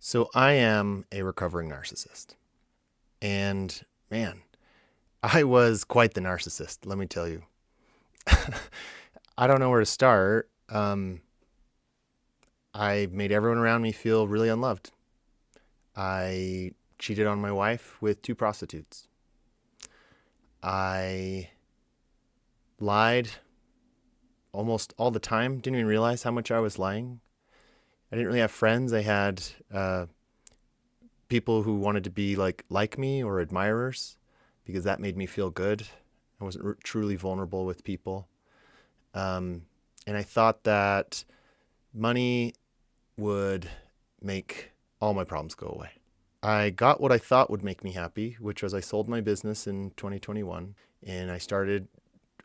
So I am a recovering narcissist. And man, I was quite the narcissist, let me tell you. I don't know where to start. I made everyone around me feel really unloved. I cheated on my wife with two prostitutes. I lied almost all the time, didn't even realize how much I was lying. I didn't really have friends. I had people who wanted to be like me or admirers because that made me feel good. I wasn't truly vulnerable with people. And I thought that money would make all my problems go away. I got what I thought would make me happy, which was I sold my business in 2021 and I started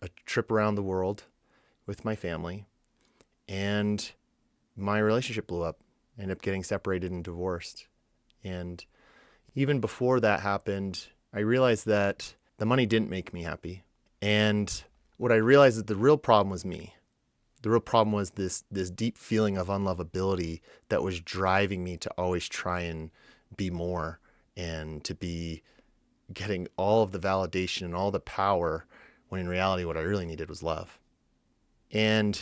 a trip around the world with my family, and my relationship blew up. I ended up getting separated and divorced. And even before that happened, I realized that the money didn't make me happy. And what I realized is the real problem was me. The real problem was this deep feeling of unlovability that was driving me to always try and be more and to be getting all of the validation and all the power, when in reality what I really needed was love. And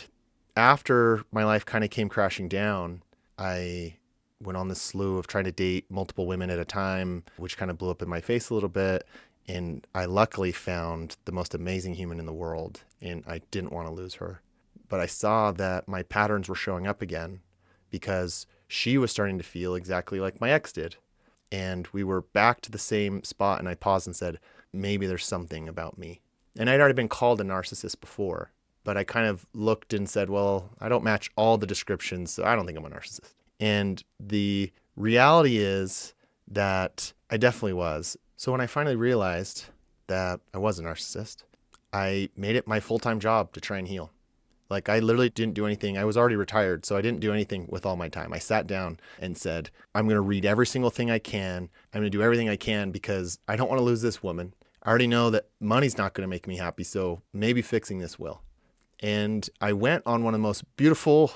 after my life kind of came crashing down, I went on this slew of trying to date multiple women at a time, which kind of blew up in my face a little bit. And I luckily found the most amazing human in the world, and I didn't want to lose her. But I saw that my patterns were showing up again because she was starting to feel exactly like my ex did. And we were back to the same spot, and I paused and said, maybe there's something about me. And I'd already been called a narcissist before, but I kind of looked and said, well, I don't match all the descriptions, so I don't think I'm a narcissist. And the reality is that I definitely was. So when I finally realized that I was a narcissist, I made it my full-time job to try and heal. Like, I literally didn't do anything. I was already retired, so I didn't do anything with all my time. I sat down and said, I'm going to read every single thing I can. I'm going to do everything I can because I don't want to lose this woman. I already know that money's not going to make me happy, so maybe fixing this will. And I went on one of the most beautiful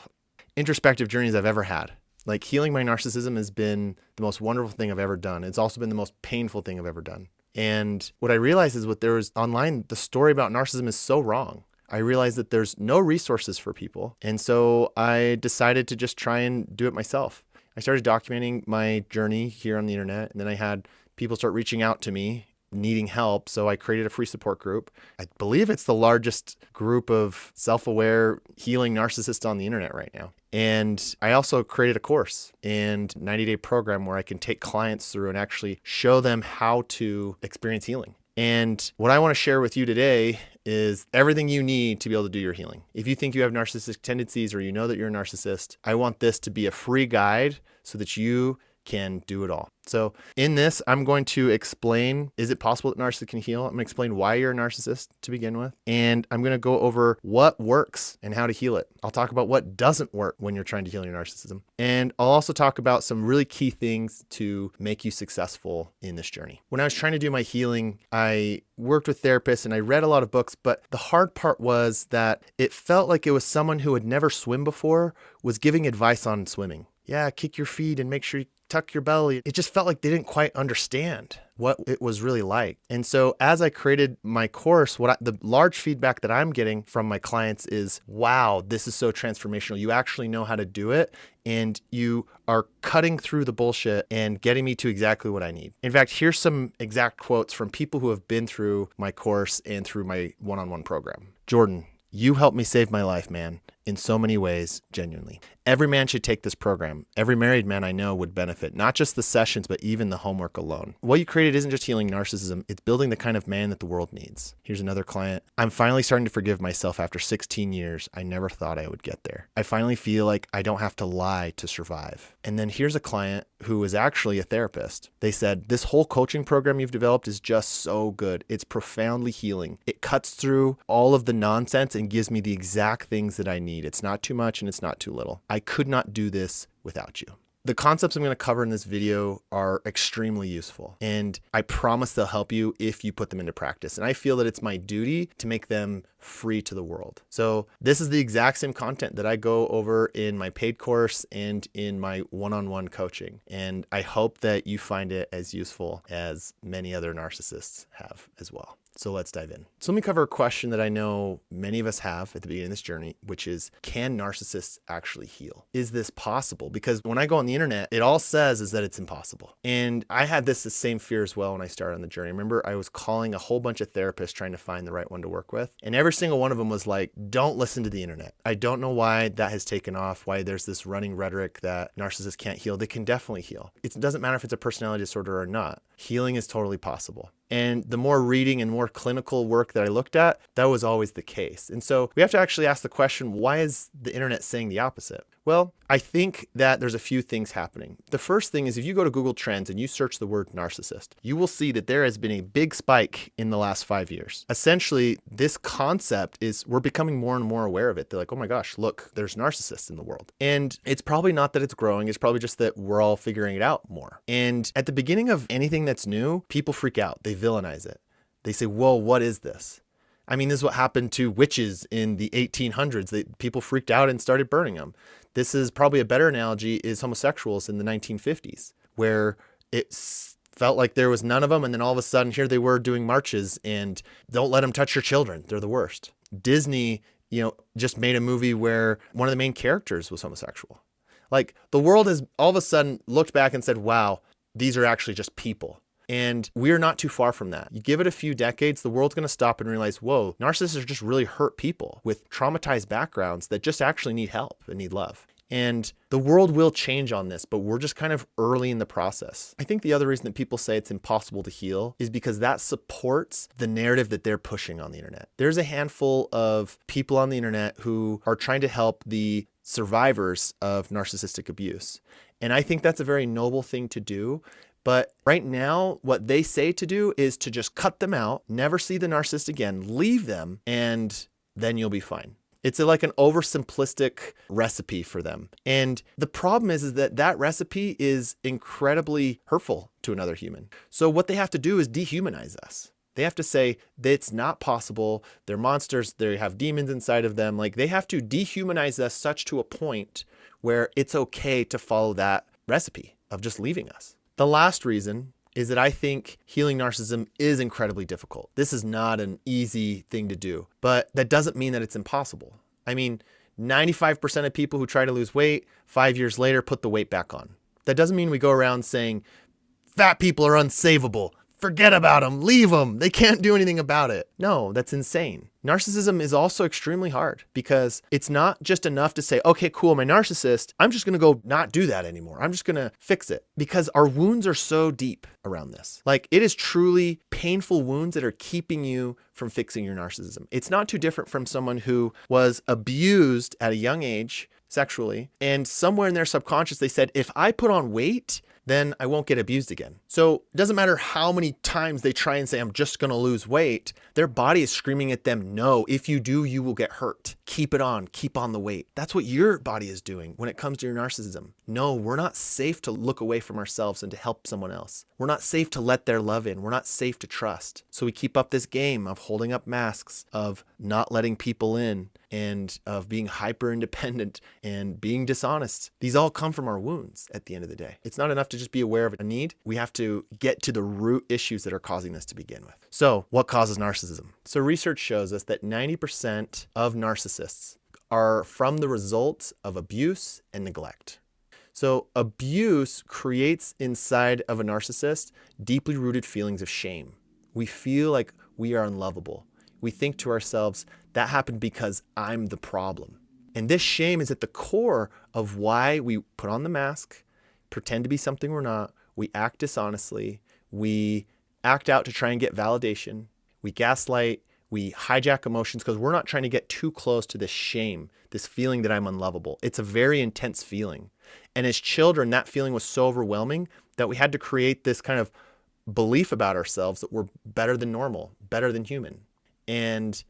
introspective journeys I've ever had. Like, healing my narcissism has been the most wonderful thing I've ever done. It's also been the most painful thing I've ever done. And what I realized is what there was online, the story about narcissism is so wrong. I realized that there's no resources for people. And so I decided to just try and do it myself. I started documenting my journey here on the internet, and then I had people start reaching out to me needing help. So I created a free support group. I believe it's the largest group of self-aware healing narcissists on the internet right now. And I also created a course and 90-day program where I can take clients through and actually show them how to experience healing. And what I want to share with you today is everything you need to be able to do your healing. If you think you have narcissistic tendencies or you know that you're a narcissist, I want this to be a free guide so that you can do it all. So in this, I'm going to explain, is it possible that narcissists can heal? I'm going to explain why you're a narcissist to begin with. And I'm going to go over what works and how to heal it. I'll talk about what doesn't work when you're trying to heal your narcissism. And I'll also talk about some really key things to make you successful in this journey. When I was trying to do my healing, I worked with therapists and I read a lot of books, but the hard part was that it felt like it was someone who had never swum before was giving advice on swimming. Yeah, kick your feet and make sure you tuck your belly. It just felt like they didn't quite understand what it was really like. And so as I created my course, the large feedback that I'm getting from my clients is, wow, this is so transformational. You actually know how to do it, and you are cutting through the bullshit and getting me to exactly what I need. In fact, here's some exact quotes from people who have been through my course and through my one-on-one program. Jordan, you helped me save my life, man, in so many ways, genuinely. Every man should take this program. Every married man I know would benefit, not just the sessions, but even the homework alone. What you created isn't just healing narcissism, it's building the kind of man that the world needs. Here's another client. I'm finally starting to forgive myself after 16 years. I never thought I would get there. I finally feel like I don't have to lie to survive. And then here's a client who is actually a therapist. They said, this whole coaching program you've developed is just so good. It's profoundly healing. It cuts through all of the nonsense and gives me the exact things that I need. It's not too much and it's not too little. I could not do this without you. The concepts I'm going to cover in this video are extremely useful, and I promise they'll help you if you put them into practice. And I feel that it's my duty to make them free to the world. So this is the exact same content that I go over in my paid course and in my one-on-one coaching. And I hope that you find it as useful as many other narcissists have as well. So let's dive in. So let me cover a question that I know many of us have at the beginning of this journey, which is, can narcissists actually heal? Is this possible? Because when I go on the internet, it all says is that it's impossible. And I had the same fear as well when I started on the journey. Remember, I was calling a whole bunch of therapists trying to find the right one to work with. And every single one of them was like, don't listen to the internet. I don't know why that has taken off, why there's this running rhetoric that narcissists can't heal. They can definitely heal. It doesn't matter if it's a personality disorder or not. Healing is totally possible. And the more reading and more clinical work that I looked at, that was always the case. And so we have to actually ask the question, why is the internet saying the opposite? Well, I think that there's a few things happening. The first thing is, if you go to Google Trends and you search the word narcissist, you will see that there has been a big spike in the last 5 years. Essentially, this concept is, we're becoming more and more aware of it. They're like, oh my gosh, look, there's narcissists in the world. And it's probably not that it's growing. It's probably just that we're all figuring it out more. And at the beginning of anything that's new, people freak out. They villainize it. They say, whoa, what is this? I mean, this is what happened to witches in the 1800s. People freaked out and started burning them. This is probably a better analogy, is homosexuals in the 1950s, where it felt like there was none of them. And then all of a sudden here they were doing marches and don't let them touch your children. They're the worst. Disney, just made a movie where one of the main characters was homosexual. Like, the world has all of a sudden looked back and said, wow, these are actually just people. And we're not too far from that. You give it a few decades, the world's going to stop and realize, whoa, narcissists are just really hurt people with traumatized backgrounds that just actually need help and need love. And the world will change on this, but we're just kind of early in the process. I think the other reason that people say it's impossible to heal is because that supports the narrative that they're pushing on the internet. There's a handful of people on the internet who are trying to help the survivors of narcissistic abuse. And I think that's a very noble thing to do. But right now, what they say to do is to just cut them out, never see the narcissist again, leave them, and then you'll be fine. It's like an oversimplistic recipe for them. And the problem is that recipe is incredibly hurtful to another human. So what they have to do is dehumanize us. They have to say that it's not possible. They're monsters. They have demons inside of them. Like, they have to dehumanize us such to a point where it's okay to follow that recipe of just leaving us. The last reason is that I think healing narcissism is incredibly difficult. This is not an easy thing to do, but that doesn't mean that it's impossible. I mean, 95% of people who try to lose weight 5 years later put the weight back on. That doesn't mean we go around saying fat people are unsavable. Forget about them, leave them. They can't do anything about it. No, that's insane. Narcissism is also extremely hard because it's not just enough to say, okay, cool, I'm a narcissist. I'm just going to go not do that anymore. I'm just going to fix it, because our wounds are so deep around this. Like, it is truly painful wounds that are keeping you from fixing your narcissism. It's not too different from someone who was abused at a young age sexually, and somewhere in their subconscious, they said, if I put on weight, then I won't get abused again. So it doesn't matter how many times they try and say, I'm just going to lose weight. Their body is screaming at them, no, if you do, you will get hurt. Keep it on, keep on the weight. That's what your body is doing when it comes to your narcissism. No, we're not safe to look away from ourselves and to help someone else. We're not safe to let their love in. We're not safe to trust. So we keep up this game of holding up masks, of not letting people in, and of being hyper independent and being dishonest. These all come from our wounds at the end of the day. It's not enough to just be aware of a need. We have to get to the root issues that are causing this to begin with. So what causes narcissism? So research shows us that 90% of narcissists are from the result of abuse and neglect. So abuse creates inside of a narcissist deeply rooted feelings of shame. We feel like we are unlovable. We think to ourselves, that happened because I'm the problem. And this shame is at the core of why we put on the mask, pretend to be something we're not, we act dishonestly, we act out to try and get validation, we gaslight, we hijack emotions because we're not trying to get too close to this shame, this feeling that I'm unlovable. It's a very intense feeling. And as children, that feeling was so overwhelming that we had to create this kind of belief about ourselves that we're better than normal, better than human. And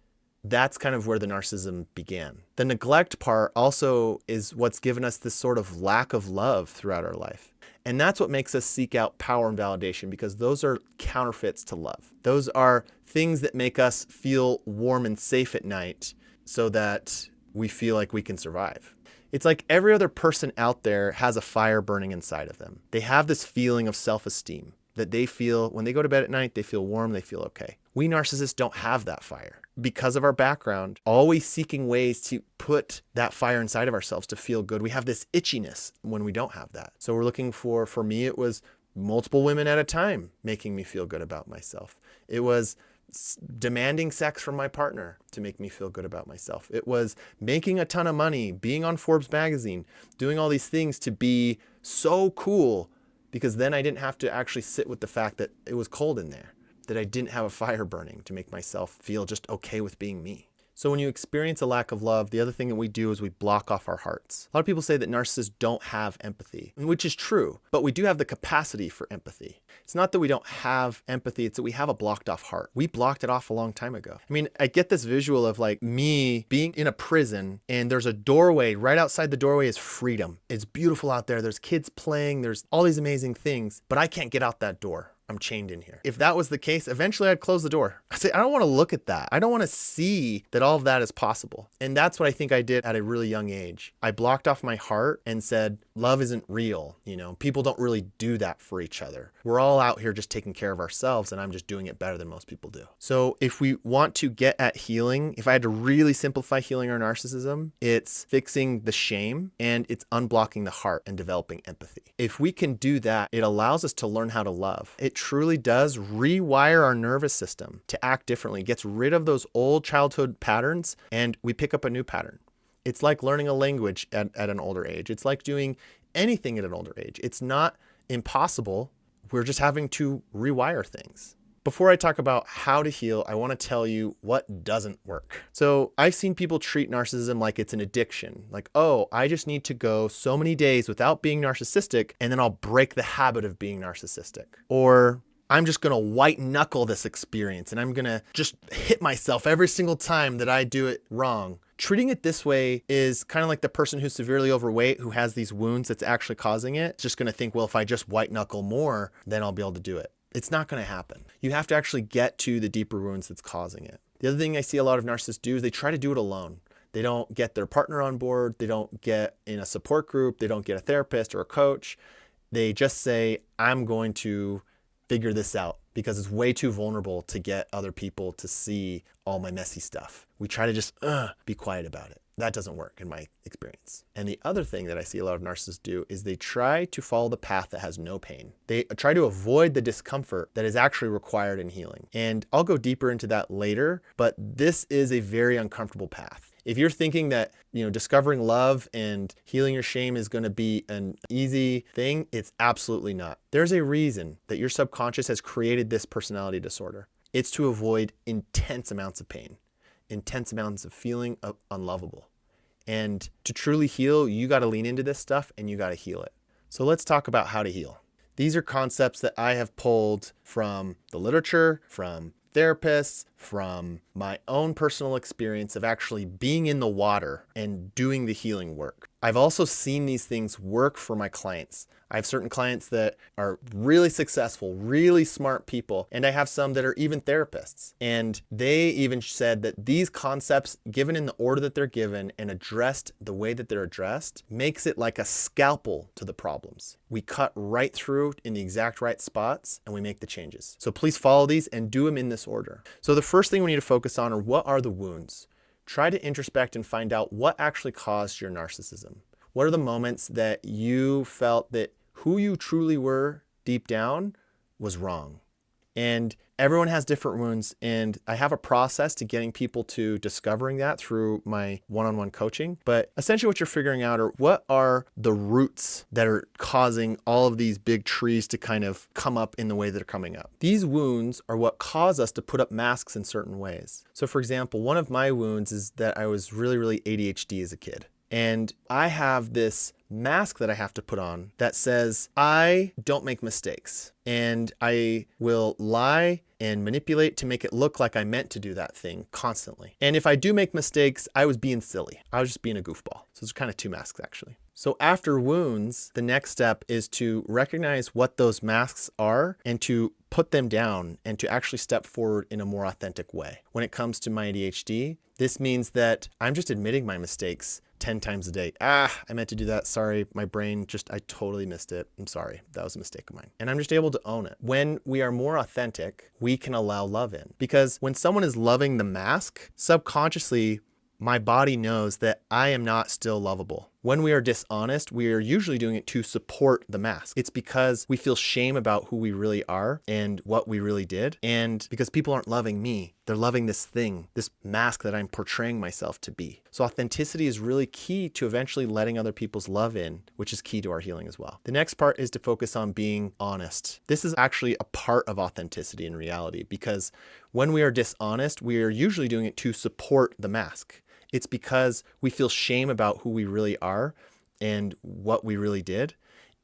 that's kind of where the narcissism began. The neglect part also is what's given us this sort of lack of love throughout our life. And that's what makes us seek out power and validation, because those are counterfeits to love. Those are things that make us feel warm and safe at night so that we feel like we can survive. It's like every other person out there has a fire burning inside of them. They have this feeling of self-esteem that they feel when they go to bed at night, they feel warm, they feel okay. We narcissists don't have that fire because of our background, always seeking ways to put that fire inside of ourselves to feel good. We have this itchiness when we don't have that. So we're looking for me, it was multiple women at a time making me feel good about myself. It was demanding sex from my partner to make me feel good about myself. It was making a ton of money, being on Forbes magazine, doing all these things to be so cool, because then I didn't have to actually sit with the fact that it was cold in there, that I didn't have a fire burning to make myself feel just okay with being me. So when you experience a lack of love, the other thing that we do is we block off our hearts. A lot of people say that narcissists don't have empathy, which is true, but we do have the capacity for empathy. It's not that we don't have empathy, it's that we have a blocked off heart. We blocked it off a long time ago. I mean, I get this visual of like me being in a prison and there's a doorway. Right outside the doorway is freedom. It's beautiful out there. There's kids playing. There's all these amazing things, but I can't get out that door. I'm chained in here. If that was the case, eventually I'd close the door. I say, I don't want to look at that. I don't want to see that all of that is possible. And that's what I think I did at a really young age. I blocked off my heart and said, love isn't real. You know, people don't really do that for each other. We're all out here just taking care of ourselves, and I'm just doing it better than most people do. So if we want to get at healing, if I had to really simplify healing our narcissism, it's fixing the shame and it's unblocking the heart and developing empathy. If we can do that, it allows us to learn how to love. It truly does rewire our nervous system to act differently. It gets rid of those old childhood patterns and we pick up a new pattern. It's like learning a language at an older age. It's like doing anything at an older age. It's not impossible. We're just having to rewire things. Before I talk about how to heal, I want to tell you what doesn't work. So I've seen people treat narcissism like it's an addiction. Like, oh, I just need to go so many days without being narcissistic, and then I'll break the habit of being narcissistic. Or I'm just going to white knuckle this experience and I'm going to just hit myself every single time that I do it wrong. Treating it this way is kind of like the person who's severely overweight who has these wounds that's actually causing it. It's just going to think, well, if I just white knuckle more, then I'll be able to do it. It's not going to happen. You have to actually get to the deeper wounds that's causing it. The other thing I see a lot of narcissists do is they try to do it alone. They don't get their partner on board. They don't get in a support group. They don't get a therapist or a coach. They just say, I'm going to figure this out because it's way too vulnerable to get other people to see all my messy stuff. We try to just be quiet about it. That doesn't work in my experience. And the other thing that I see a lot of narcissists do is they try to follow the path that has no pain. They try to avoid the discomfort that is actually required in healing. And I'll go deeper into that later, but this is a very uncomfortable path. If you're thinking that, discovering love and healing your shame is going to be an easy thing, it's absolutely not. There's a reason that your subconscious has created this personality disorder. It's to avoid intense amounts of pain, intense amounts of feeling unlovable. And to truly heal, you got to lean into this stuff and you got to heal it. So let's talk about how to heal. These are concepts that I have pulled from the literature, from therapists, from my own personal experience of actually being in the water and doing the healing work. I've also seen these things work for my clients. I have certain clients that are really successful, really smart people, and I have some that are even therapists. And they even said that these concepts, given in the order that they're given and addressed the way that they're addressed, makes it like a scalpel to the problems. We cut right through in the exact right spots and we make the changes. So please follow these and do them in this order. So the first thing we need to focus on are what are the wounds? Try to introspect and find out what actually caused your narcissism. What are the moments that you felt that who you truly were deep down was wrong? And everyone has different wounds, and I have a process to getting people to discovering that through my one-on-one coaching. But essentially what you're figuring out are what are the roots that are causing all of these big trees to kind of come up in the way that they're coming up. These wounds are what cause us to put up masks in certain ways. So for example, one of my wounds is that I was really ADHD as a kid. And I have this mask that I have to put on that says, I don't make mistakes, and I will lie and manipulate to make it look like I meant to do that thing constantly. And if I do make mistakes, I was being silly. I was just being a goofball. So it's kind of two masks, actually. So after wounds, the next step is to recognize what those masks are and to put them down and to actually step forward in a more authentic way. When it comes to my ADHD, this means that I'm just admitting my mistakes 10 times a day. I meant to do that. Sorry, my brain I totally missed it. I'm sorry. That was a mistake of mine. And I'm just able to own it. When we are more authentic, we can allow love in. Because when someone is loving the mask, subconsciously, my body knows that I am not still lovable. When we are dishonest, we are usually doing it to support the mask. It's because we feel shame about who we really are and what we really did. And because people aren't loving me, they're loving this thing, this mask that I'm portraying myself to be. So authenticity is really key to eventually letting other people's love in, which is key to our healing as well. The next part is to focus on being honest. This is actually a part of authenticity in reality, because when we are dishonest, we are usually doing it to support the mask. It's because we feel shame about who we really are and what we really did.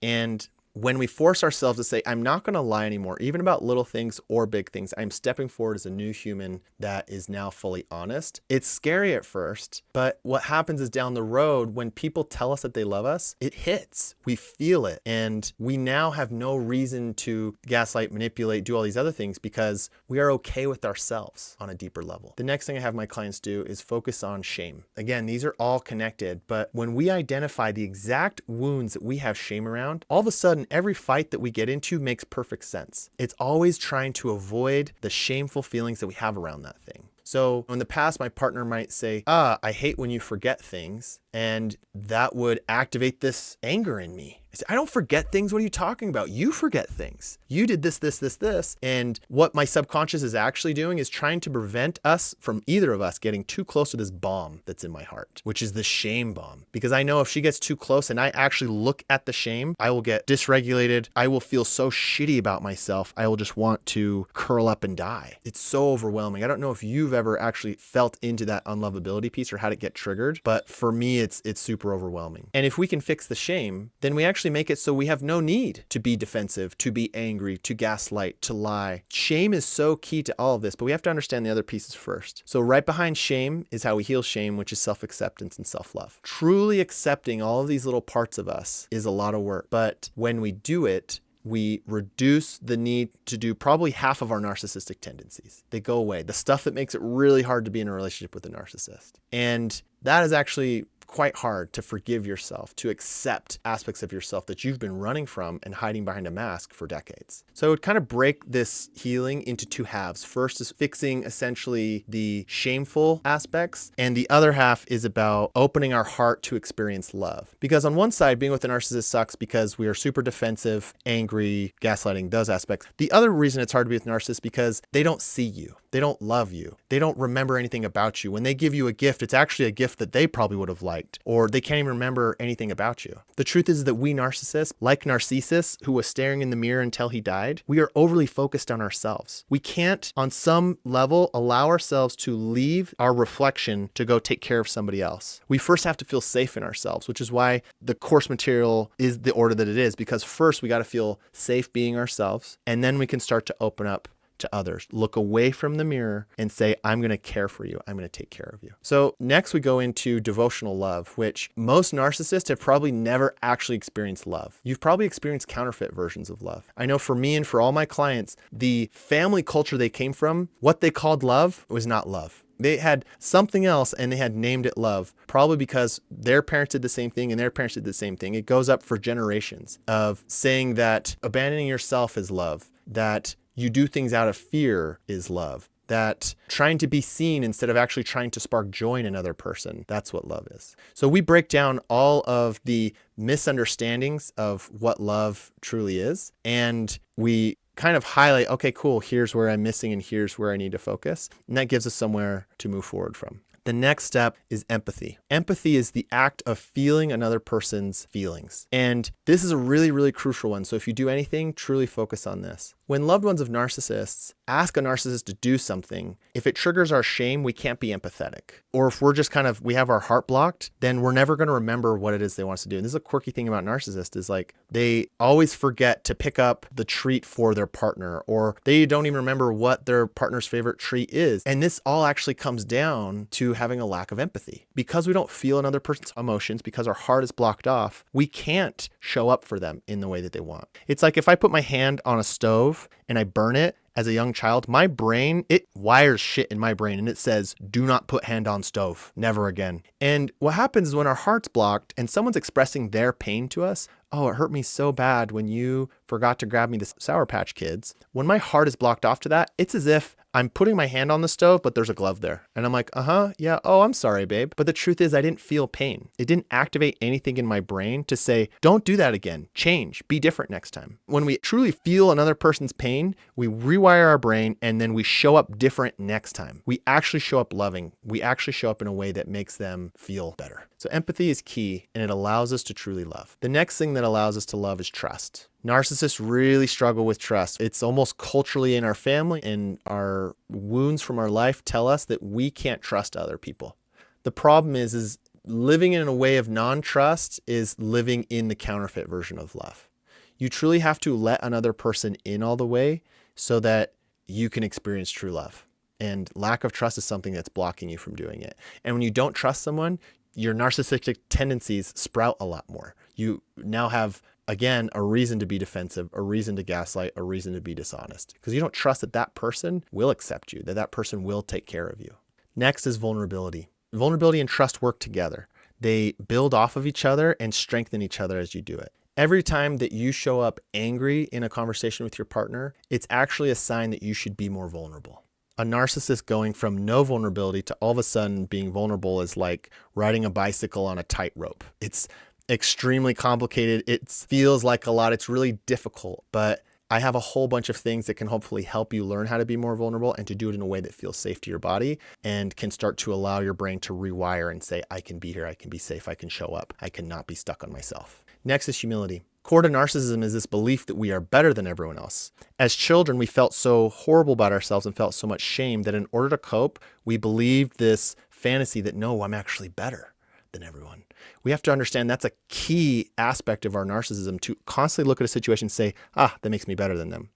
And when we force ourselves to say, I'm not going to lie anymore, even about little things or big things, I'm stepping forward as a new human that is now fully honest. It's scary at first, but what happens is down the road, when people tell us that they love us, it hits. We feel it. And we now have no reason to gaslight, manipulate, do all these other things because we are okay with ourselves on a deeper level. The next thing I have my clients do is focus on shame. Again, these are all connected, but when we identify the exact wounds that we have shame around, all of a sudden, every fight that we get into makes perfect sense. It's always trying to avoid the shameful feelings that we have around that thing. So in the past, my partner might say, I hate when you forget things. And that would activate this anger in me. I say, I don't forget things. What are you talking about? You forget things. You did this, this, this, this. And what my subconscious is actually doing is trying to prevent us from either of us getting too close to this bomb that's in my heart, which is the shame bomb. Because I know if she gets too close and I actually look at the shame, I will get dysregulated. I will feel so shitty about myself. I will just want to curl up and die. It's so overwhelming. I don't know if you've ever actually felt into that unlovability piece or had it get triggered, but for me, it's super overwhelming. And if we can fix the shame, then we actually make it so we have no need to be defensive, to be angry, to gaslight, to lie. Shame is so key to all of this, but we have to understand the other pieces first. So right behind shame is how we heal shame, which is self-acceptance and self-love. Truly accepting all of these little parts of us is a lot of work, but when we do it, we reduce the need to do probably half of our narcissistic tendencies. They go away. The stuff that makes it really hard to be in a relationship with a narcissist. And that is actually quite hard to forgive yourself, to accept aspects of yourself that you've been running from and hiding behind a mask for decades. So I would kind of break this healing into two halves. First is fixing essentially the shameful aspects, and the other half is about opening our heart to experience love. Because on one side, being with a narcissist sucks because we are super defensive, angry, gaslighting, those aspects. The other reason it's hard to be with narcissists is because they don't see you. They don't love you. They don't remember anything about you. When they give you a gift, it's actually a gift that they probably would have liked, or they can't even remember anything about you. The truth is that we narcissists, like Narcissus, who was staring in the mirror until he died, we are overly focused on ourselves. We can't, on some level, allow ourselves to leave our reflection to go take care of somebody else. We first have to feel safe in ourselves, which is why the course material is the order that it is, because first we got to feel safe being ourselves, and then we can start to open up to others. Look away from the mirror and say, I'm going to care for you. I'm going to take care of you. So next we go into devotional love, which most narcissists have probably never actually experienced love. You've probably experienced counterfeit versions of love. I know for me and for all my clients, the family culture they came from, what they called love was not love. They had something else and they had named it love, probably because their parents did the same thing and their parents did the same thing. It goes up for generations of saying that abandoning yourself is love, that you do things out of fear is love, that trying to be seen instead of actually trying to spark joy in another person, that's what love is. So we break down all of the misunderstandings of what love truly is, and we kind of highlight, okay, cool, here's where I'm missing and here's where I need to focus. And that gives us somewhere to move forward from. The next step is empathy. Empathy is the act of feeling another person's feelings. And this is a really, really crucial one. So if you do anything, truly focus on this. When loved ones of narcissists ask a narcissist to do something, if it triggers our shame, we can't be empathetic. Or if we're just we have our heart blocked, then we're never going to remember what it is they want us to do. And this is a quirky thing about narcissists is like they always forget to pick up the treat for their partner, or they don't even remember what their partner's favorite treat is. And this all actually comes down to having a lack of empathy. Because we don't feel another person's emotions, because our heart is blocked off, we can't show up for them in the way that they want. It's like if I put my hand on a stove and I burn it as a young child, my brain, it wires shit in my brain and it says, do not put hand on stove, never again. And what happens is when our heart's blocked and someone's expressing their pain to us, oh, it hurt me so bad when you forgot to grab me the Sour Patch Kids. When my heart is blocked off to that, it's as if I'm putting my hand on the stove, but there's a glove there. And I'm like, yeah, oh, I'm sorry, babe. But the truth is I didn't feel pain. It didn't activate anything in my brain to say, don't do that again. Change, be different next time. When we truly feel another person's pain, we rewire our brain and then we show up different next time. We actually show up loving. We actually show up in a way that makes them feel better. So empathy is key and it allows us to truly love. The next thing that allows us to love is trust. Narcissists really struggle with trust. It's almost culturally in our family, and our wounds from our life tell us that we can't trust other people. The problem is living in a way of non-trust is living in the counterfeit version of love. You truly have to let another person in all the way so that you can experience true love. And lack of trust is something that's blocking you from doing it. And when you don't trust someone, your narcissistic tendencies sprout a lot more. You now have, again, a reason to be defensive, a reason to gaslight, a reason to be dishonest, because you don't trust that that person will accept you, that that person will take care of you. Next is vulnerability. Vulnerability and trust work together. They build off of each other and strengthen each other as you do it. Every time that you show up angry in a conversation with your partner, it's actually a sign that you should be more vulnerable. A narcissist going from no vulnerability to all of a sudden being vulnerable is like riding a bicycle on a tightrope. It's extremely complicated. It feels like a lot. It's really difficult, but I have a whole bunch of things that can hopefully help you learn how to be more vulnerable and to do it in a way that feels safe to your body and can start to allow your brain to rewire and say, I can be here, I can be safe, I can show up, I cannot be stuck on myself. Next is humility. Core to narcissism is this belief that we are better than everyone else. As children, we felt so horrible about ourselves and felt so much shame that in order to cope, we believed this fantasy that, no, I'm actually better than everyone. We have to understand that's a key aspect of our narcissism, to constantly look at a situation and say, that makes me better than them.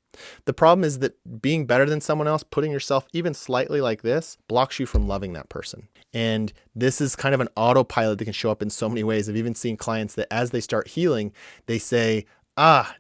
The problem is that being better than someone else, putting yourself even slightly like this, blocks you from loving that person. And this is kind of an autopilot that can show up in so many ways. I've even seen clients that as they start healing, they say,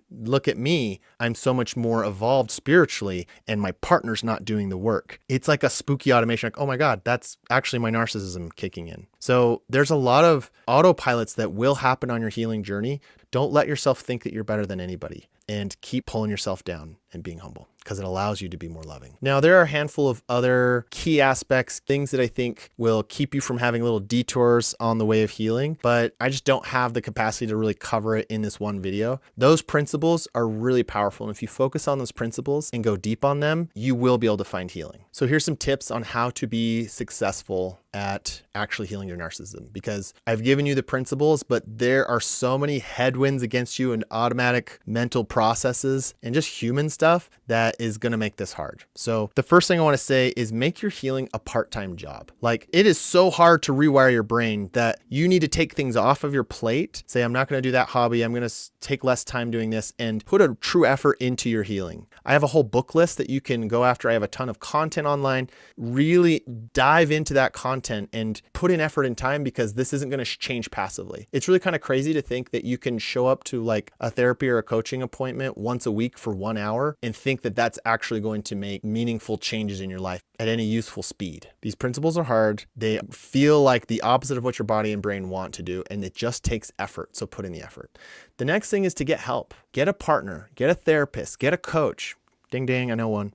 look at me. I'm so much more evolved spiritually and my partner's not doing the work. It's like a spooky automation. Like, oh my God, that's actually my narcissism kicking in. So there's a lot of autopilots that will happen on your healing journey. Don't let yourself think that you're better than anybody, and keep pulling yourself down and being humble, because it allows you to be more loving. Now, there are a handful of other key aspects, things that I think will keep you from having little detours on the way of healing, but I just don't have the capacity to really cover it in this one video. Those principles are really powerful. And if you focus on those principles and go deep on them, you will be able to find healing. So here's some tips on how to be successful at actually healing your narcissism, because I've given you the principles, but there are so many headwinds against you and automatic mental processes and just human stuff that is going to make this hard. So the first thing I want to say is make your healing a part-time job. Like, it is so hard to rewire your brain that you need to take things off of your plate. Say, I'm not going to do that hobby. I'm going to take less time doing this, and put a true effort into your healing. I have a whole book list that you can go after. I have a ton of content online. Really dive into that content and put in effort and time, because this isn't going to change passively. It's really kind of crazy to think that you can show up to like a therapy or a coaching appointment once a week for 1 hour and think that that's actually going to make meaningful changes in your life at any useful speed. These principles are hard. They feel like the opposite of what your body and brain want to do, and it just takes effort. So put in the effort. The next thing is to get help. Get a partner, get a therapist, get a coach. Ding, ding, I know one.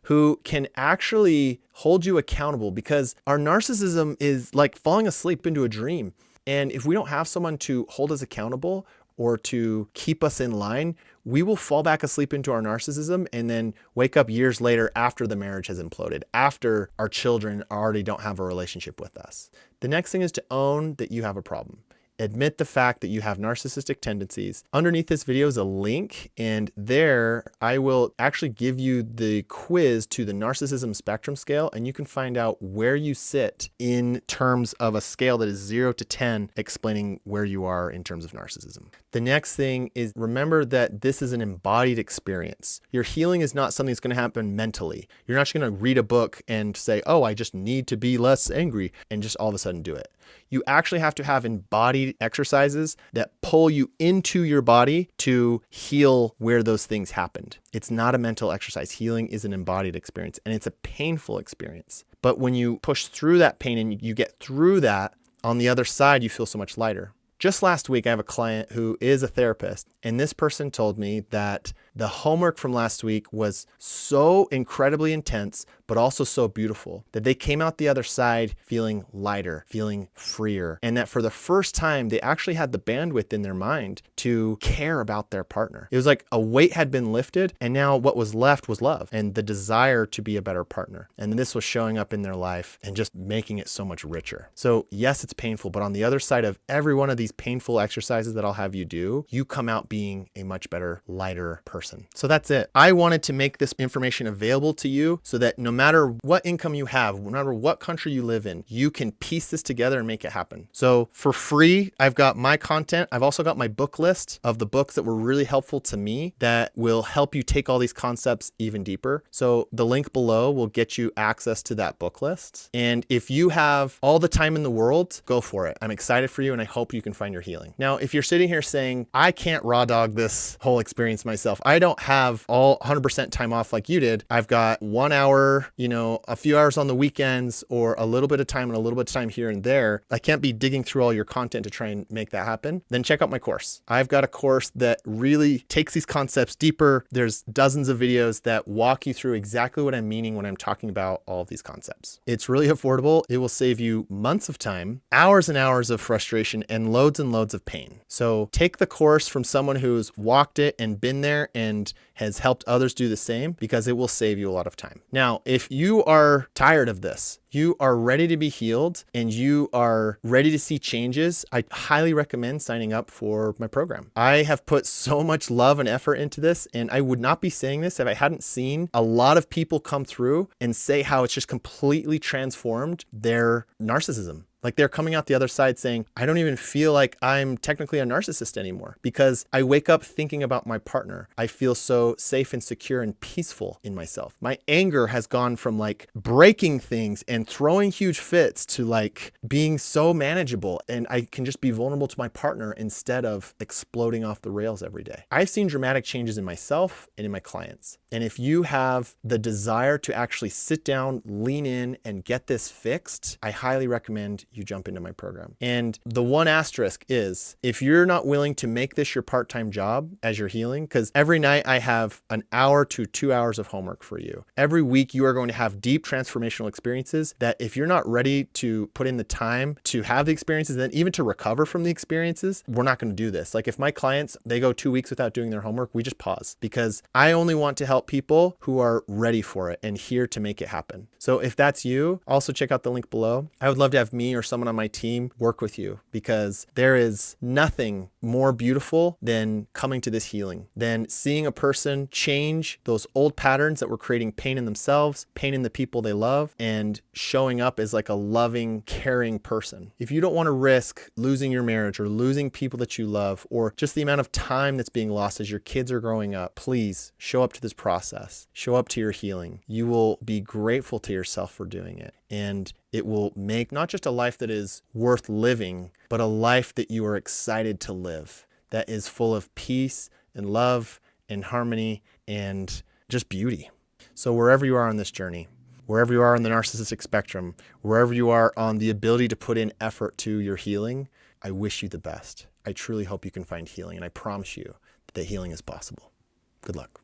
Who can actually hold you accountable, because our narcissism is like falling asleep into a dream. And if we don't have someone to hold us accountable or to keep us in line, we will fall back asleep into our narcissism and then wake up years later after the marriage has imploded, after our children already don't have a relationship with us. The next thing is to own that you have a problem. Admit the fact that you have narcissistic tendencies. Underneath this video is a link, and there I will actually give you the quiz to the narcissism spectrum scale, and you can find out where you sit in terms of a scale that is 0 to 10, explaining where you are in terms of narcissism. The next thing is, remember that this is an embodied experience. Your healing is not something that's going to happen mentally. You're not just going to read a book and say, oh, I just need to be less angry, and just all of a sudden do it. You actually have to have embodied exercises that pull you into your body to heal where those things happened. It's not a mental exercise. Healing is an embodied experience, and it's a painful experience. But when you push through that pain and you get through that, on the other side, you feel so much lighter. Just last week, I have a client who is a therapist, and this person told me that the homework from last week was so incredibly intense, but also so beautiful, that they came out the other side feeling lighter, feeling freer, and that for the first time, they actually had the bandwidth in their mind to care about their partner. It was like a weight had been lifted, and now what was left was love and the desire to be a better partner. And this was showing up in their life and just making it so much richer. So yes, it's painful, but on the other side of every one of these painful exercises that I'll have you do, you come out being a much better, lighter person. So that's it. I wanted to make this information available to you so that no matter what income you have, no matter what country you live in, you can piece this together and make it happen. So for free, I've got my content. I've also got my book list of the books that were really helpful to me that will help you take all these concepts even deeper. So the link below will get you access to that book list. And if you have all the time in the world, go for it. I'm excited for you, and I hope you can find your healing. Now, if you're sitting here saying, I can't raw dog this whole experience myself, I don't have all 100% time off like you did. I've got 1 hour, a few hours on the weekends, or a little bit of time and a little bit of time here and there. I can't be digging through all your content to try and make that happen. Then check out my course. I've got a course that really takes these concepts deeper. There's dozens of videos that walk you through exactly what I'm meaning when I'm talking about all of these concepts. It's really affordable. It will save you months of time, hours and hours of frustration, and loads of pain. So take the course from someone who's walked it and been there and has helped others do the same, because it will save you a lot of time. Now, if you are tired of this, you are ready to be healed, and you are ready to see changes, I highly recommend signing up for my program. I have put so much love and effort into this, and I would not be saying this if I hadn't seen a lot of people come through and say how it's just completely transformed their narcissism. Like, they're coming out the other side saying, I don't even feel like I'm technically a narcissist anymore, because I wake up thinking about my partner. I feel so safe and secure and peaceful in myself. My anger has gone from like breaking things and throwing huge fits to like being so manageable, and I can just be vulnerable to my partner instead of exploding off the rails every day. I've seen dramatic changes in myself and in my clients. And if you have the desire to actually sit down, lean in, and get this fixed, I highly recommend you jump into my program. And the one asterisk is, if you're not willing to make this your part-time job as you're healing, because every night I have an hour to 2 hours of homework for you. Every week you are going to have deep transformational experiences that if you're not ready to put in the time to have the experiences, then even to recover from the experiences, we're not going to do this. Like, if my clients, they go 2 weeks without doing their homework, we just pause, because I only want to help people who are ready for it and here to make it happen. So if that's you, also check out the link below. I would love to have me or someone on my team work with you, because there is nothing more beautiful than coming to this healing, than seeing a person change those old patterns that were creating pain in themselves, pain in the people they love, and showing up as like a loving, caring person. If you don't want to risk losing your marriage or losing people that you love, or just the amount of time that's being lost as your kids are growing up, please show up to this process. Show up to your healing. You will be grateful to yourself for doing it. And it will make not just a life that is worth living, but a life that you are excited to live, that is full of peace and love and harmony and just beauty. So wherever you are on this journey, wherever you are on the narcissistic spectrum, wherever you are on the ability to put in effort to your healing, I wish you the best. I truly hope you can find healing, and I promise you that healing is possible. Good luck.